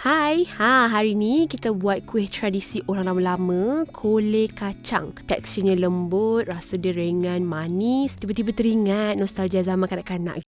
Hai, hari ni kita buat kuih tradisi orang lama-lama, kolej kacang. Teksturnya lembut, rasa dia ringan, manis. Tiba-tiba teringat nostalgia zaman kanak-kanak.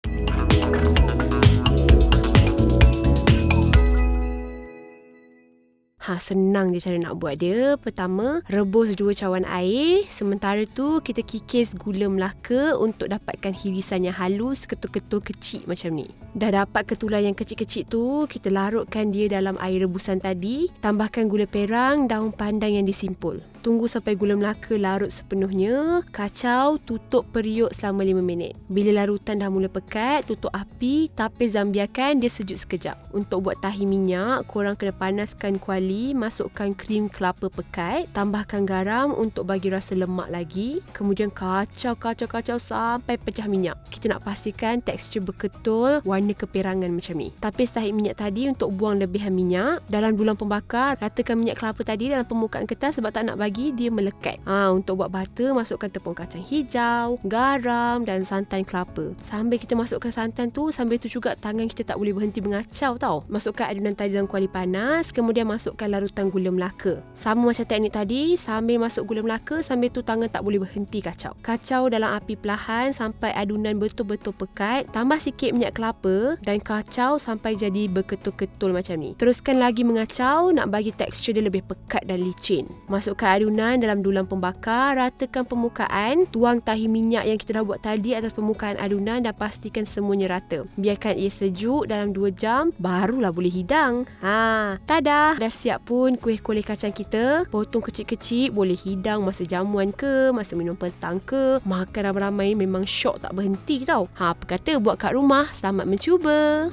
Senang je cara nak buat dia. Pertama, rebus 2 cawan air. Sementara tu, kita kikis gula Melaka untuk dapatkan hirisan yang halus, ketul-ketul kecil macam ni. Dah dapat ketulan yang kecil-kecil tu, kita larutkan dia dalam air rebusan tadi. Tambahkan gula perang, daun pandan yang disimpul. Tunggu sampai gula Melaka larut sepenuhnya. Kacau, tutup periuk selama 5 minit. Bila larutan dah mula pekat, tutup api, tapis dan biarkan dia sejuk sekejap. Untuk buat tahi minyak, korang kena panaskan kuali, masukkan krim kelapa pekat, tambahkan garam untuk bagi rasa lemak lagi. Kemudian kacau sampai pecah minyak. Kita nak pastikan tekstur berketul, warna keperangan macam ni. Tapis tahi minyak tadi untuk buang lebihan minyak. Dalam dulang pembakar, ratakan minyak kelapa tadi dalam permukaan kertas sebab tak nak bagi dia melekat. Untuk buat butter, masukkan tepung kacang hijau, garam dan santan kelapa. Sambil kita masukkan santan tu, sambil tu juga tangan kita tak boleh berhenti mengacau tau. Masukkan adunan tadi dalam kuali panas, kemudian masukkan larutan gula Melaka. Sama macam teknik tadi, sambil masuk gula Melaka, sambil tu tangan tak boleh berhenti kacau. Kacau dalam api perlahan sampai adunan betul-betul pekat. Tambah sikit minyak kelapa dan kacau sampai jadi berketul-ketul macam ni. Teruskan lagi mengacau, nak bagi tekstur dia lebih pekat dan licin. Masukkan adunan dalam dulang pembakar, ratakan permukaan, tuang tahi minyak yang kita dah buat tadi atas permukaan adunan dan pastikan semuanya rata. Biarkan ia sejuk dalam 2 jam, barulah boleh hidang. Tada! Dah siap pun kuih kolej kacang kita. Potong kecil-kecil, boleh hidang masa jamuan ke, masa minum petang ke. Makan ramai-ramai memang syok tak berhenti tau. Apa kata buat kat rumah? Selamat mencuba!